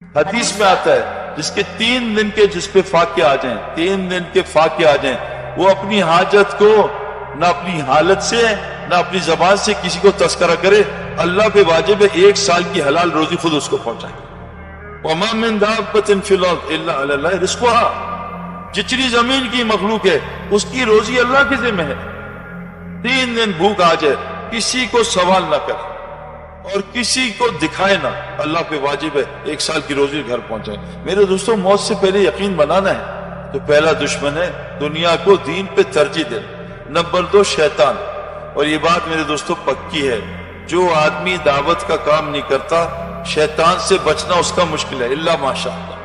حدیث میں آتا ہے جس کے 3 دن کے جس پہ فاقے آ جائیں، 3 دن کے فاقے آ جائیں، وہ اپنی حاجت کو نہ اپنی حالت سے نہ اپنی زبان سے کسی کو تذکرہ کرے، اللہ پہ واجب ہے 1 سال کی حلال روزی خود اس کو پہنچائے۔ وَمَا مِن دَابَّةٍ فِي الْأَرْضِ إِلَّا عَلَى اللَّهِ رِزْقُهَا، جتنی زمین کی مخلوق ہے اس کی روزی اللہ کے ذمہ ہے۔ 3 دن بھوک آ جائے، کسی کو سوال نہ کرے اور کسی کو دکھائے نہ، اللہ پہ واجب ہے 1 سال کی روزی گھر پہنچائے۔ میرے دوستوں، موت سے پہلے یقین بنانا ہے تو پہلا دشمن ہے دنیا کو دین پہ ترجیح دے، نمبر 2 شیطان۔ اور یہ بات میرے دوستوں پکی ہے، جو آدمی دعوت کا کام نہیں کرتا شیطان سے بچنا اس کا مشکل ہے، الا ماشاء اللہ۔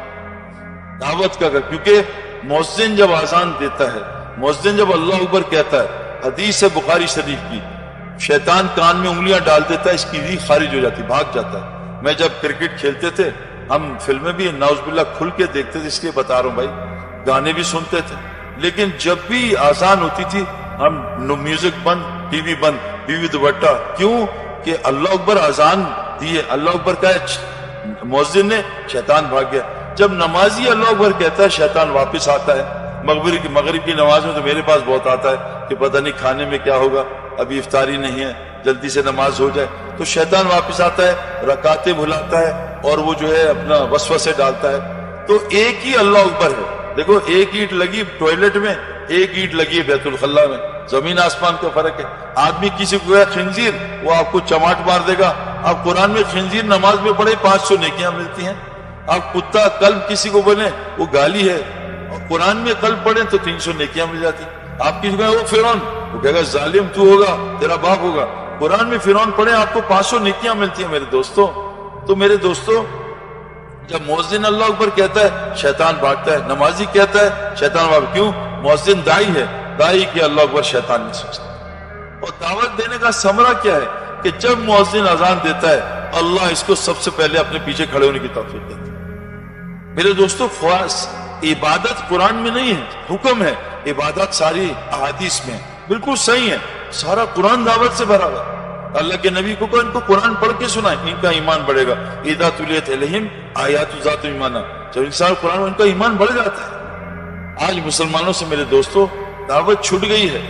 دعوت کا کیونکہ مؤذن جب اذان دیتا ہے، مؤذن جب اللہ اکبر کہتا ہے، حدیث ہے بخاری شریف کی، شیطان کان میں انگلیاں ڈال دیتا ہے، اس کی روح خارج ہو جاتی، بھاگ جاتا ہے۔ میں جب کرکٹ کھیلتے تھے، ہم فلمیں بھی نعوذ باللہ کھل کے دیکھتے تھے، اس لیے بتا رہا ہوں بھائی، گانے بھی سنتے تھے، لیکن جب بھی آزان ہوتی تھی ہم میوزک بند، ٹی وی بند، بیوی دوپٹہ، کیوں کہ اللہ اکبر آزان دیے، اللہ اکبر کا مؤذن نے، شیطان بھاگ گیا۔ جب نمازی اللہ اکبر کہتا ہے شیطان واپس آتا ہے۔ مغرب کی نماز میں تو میرے پاس بہت آتا ہے کہ پتہ نہیں کھانے میں کیا ہوگا، ابھی افطاری نہیں ہے، جلدی سے نماز ہو جائے، تو شیطان واپس آتا ہے، رکعتیں بھلاتا ہے اور وہ جو ہے اپنا وسوسے ڈالتا ہے۔ تو ایک ہی اللہ اکبر ہے، دیکھو ایک اینٹ لگی ٹوائلٹ میں، ایک اینٹ لگی بیت الخلا میں، زمین آسمان کا فرق ہے۔ آدمی کسی کو کہے خنزیر، وہ آپ کو چماٹ مار دے گا۔ آپ قرآن میں خنزیر نماز میں پڑھے 500 نیکیاں ملتی ہیں۔ آپ کتا کلب کسی کو بولیں وہ گالی ہے، اور قرآن میں کلب پڑھیں تو 300 نیکیاں مل جاتی۔ آپ کسی کو کہیں وہ فرعون، وہ کہے گا ظالم تو ہوگا، تیرا باپ ہوگا۔ قرآن میں فرعون پڑھیں آپ کو 500 نیکیاں ملتی ہیں میرے دوستوں۔ تو میرے دوستوں، جب مؤذن اللہ اکبر کہتا ہے شیطان بھاگتا ہے، نمازی کہتا ہے شیطان بھاگتا ہے۔ کیوں؟ مؤذن دائی ہے، دائی کہ اللہ اکبر شیطان نہیں سوچتا۔ اور دعوت دینے کا ثمرہ کیا ہے کہ جب مؤذن اذان دیتا ہے اللہ اس کو سب سے پہلے اپنے پیچھے کھڑے ہونے کی توفیق دیتا ہے۔ میرے دوستوں، عبادت قرآن میں نہیں ہے، حکم ہے، عبادت ساری احادیث میں ہے، بالکل صحیح ہے، سارا قرآن دعوت سے بھرا ہوا۔ اللہ کے نبی کو ان کو قرآن پڑھ کے سنائیں، ان کا ایمان بڑھے گا۔ اذا تلیت علیہم آیات ذات ایمانہ، جب انسان قرآن ان کا ایمان بڑھ جاتا ہے۔ آج مسلمانوں سے میرے دوستوں دعوت چھوٹ گئی ہے۔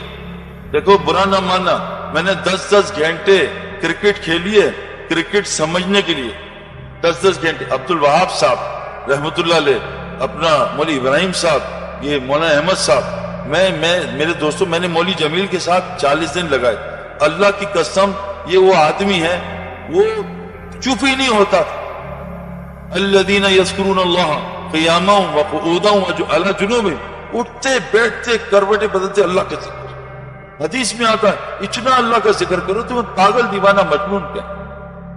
دیکھو برا نہ ماننا، میں نے 10 گھنٹے کرکٹ کھیلی ہے، کرکٹ سمجھنے کے لیے 10 گھنٹے۔ عبد الوہاب صاحب رحمت اللہ علیہ، اپنا مولوی ابراہیم صاحب، یہ مولانا احمد صاحب، میرے دوستوں میں نے مولوی جمیل کے ساتھ 40 دن لگائے۔ اللہ کی قسم یہ وہ آدمی ہے، وہ چپ ہی نہیں ہوتا تھا۔ الذین یذکرون اللہ قیاما وقعودا وعلی جنوبہم، اٹھتے بیٹھتے کروٹیں بدلتے اللہ کا ذکر۔ حدیث میں آتا ہے اتنا اللہ کا ذکر کرو تو پاگل دیوانہ مجنون کیا۔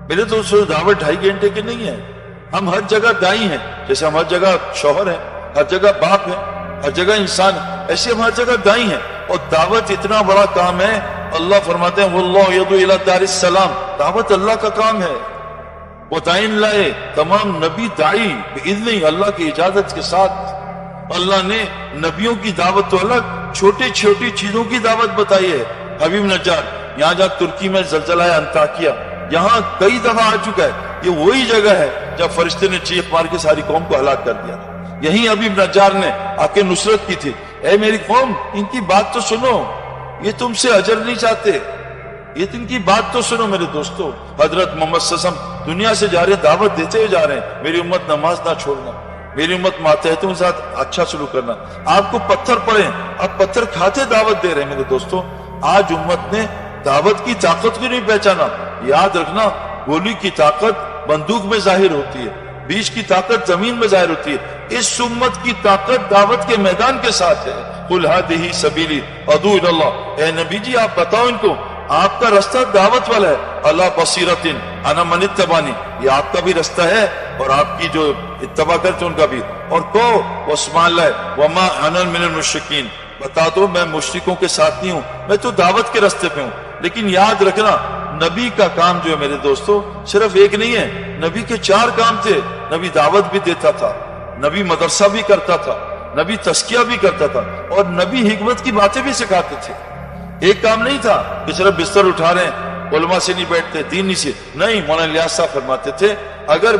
میرے دوستوں دعوت 2.5 گھنٹے کی نہیں ہے۔ ہم ہر جگہ دائی ہیں، جیسے ہم ہر جگہ شوہر ہیں، ہر جگہ باپ ہیں، ہر جگہ انسان ہے، ایسے ہم ہر جگہ دائی ہیں۔ اور دعوت اتنا بڑا کام ہے، اللہ فرماتے ہیں واللہ یدعو الی دار السلام، دعوت اللہ کا کام ہے۔ وہ دائن لائے تمام نبی دائی باذن اللہ کی اجازت کے ساتھ۔ اللہ نے نبیوں کی دعوت تو الگ، چھوٹی چھوٹی چیزوں کی دعوت بتائی ہے۔ حبیب نجار یہاں جہاں ترکی میں زلزلہ انطاکیہ، یہاں کئی دفعہ آ چکا ہے۔ یہ وہی جگہ ہے جب فرشتے نے چیخ مار کے ساری قوم کو ہلاک کر دیا تھا۔ یہیں حبیب نجار نے آ کے نصرت کی تھی، اے میری قوم ان کی بات تو سنو، یہ تم سے اجر نہیں چاہتے، یہ ان کی بات تو سنو۔ میرے دوستو حضرت محمد صلی اللہ علیہ وسلم دنیا سے جا رہے ہیں، دعوت دیتے ہوئے جا رہے ہیں، میری امت نماز نہ چھوڑنا، میری امت ماتحتوں کے ساتھ اچھا سلوک کرنا۔ آپ کو پتھر پڑے، آپ پتھر کھاتے دعوت دے رہے ہیں۔ میرے دوستو آج امت نے دعوت کی طاقت کو نہیں پہچانا۔ یاد رکھنا، گولی کی طاقت بندوق میں ظاہر ہوتی ہے، بیج کی طاقت زمین میں ظاہر ہوتی ہے۔ اس امت کی طاقت دعوت کے میدان کے ساتھ ہے۔ قل ھذہ سبیلی ادعو الی اللہ، اے نبی جی آپ بتاؤ ان کو آپ کا رستہ دعوت والا ہے۔ اللہ بصیرۃ انا من اتبعنی، یہ آپ کا بھی رستہ ہے اور آپ کی جو اتباع کرتے ان کا بھی۔ اور کو واسمع اللہ وما انا من المشرکین، بتا دو میں مشرکوں کے ساتھ نہیں ہوں، میں تو دعوت کے راستے پہ ہوں۔ لیکن یاد رکھنا نبی کا کام جو ہے میرے دوستو صرف ایک نہیں ہے، نبی کے 4 کام تھے۔ نبی دعوت بھی دیتا تھا، نبی مدرسہ بھی کرتا تھا، نبی تزکیہ بھی کرتا تھا، اور نبی حکمت کی باتیں بھی سکھاتے تھے۔ ایک کام نہیں تھا کہ صرف بستر اٹھا رہے ہیں، علماء سے نہیں بیٹھتے، دین نہیں سے نہیں۔ مولانا الیاس صاحب فرماتے تھے اگر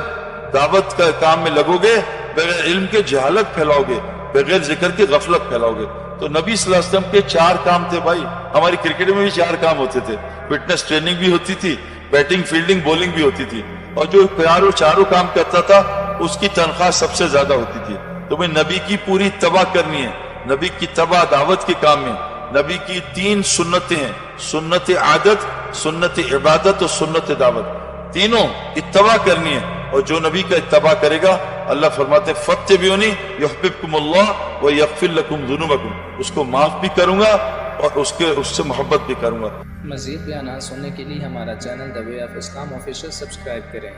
دعوت کا کام میں لگو گے، بغیر علم کے جہالت پھیلاؤ گے، بغیر ذکر کے غفلت پھیلاؤ گے۔ تو نبی صلی اللہ علیہ وسلم کے 4 کام تھے بھائی، ہماری کرکٹ میں بھی 4 کام ہوتے تھے، فٹنس ٹریننگ بھی ہوتی تھی، بیٹنگ فیلڈنگ بولنگ بھی ہوتی تھی، اور جو چاروں کام کرتا تھا اس کی تنخواہ سب سے زیادہ ہوتی تھی۔ تو میں نبی کی پوری اتباع کرنی ہے، نبی کی اتباع دعوت کے کام میں۔ نبی کی 3 سنتیں ہیں، سنت عادت، سنت عبادت اور سنت دعوت، تینوں اتباع کرنی ہے۔ اور جو نبی کا اتباع کرے گا، اللہ فرماتے ہیں فاتبعونی یحببکم اللہ ویغفر لکم ذنوبکم، اس کو معاف بھی کروں گا اور اس سے محبت بھی کروں گا۔ مزید بیانات سننے کے لیے ہمارا channel the way of Islam official subscribe کریں۔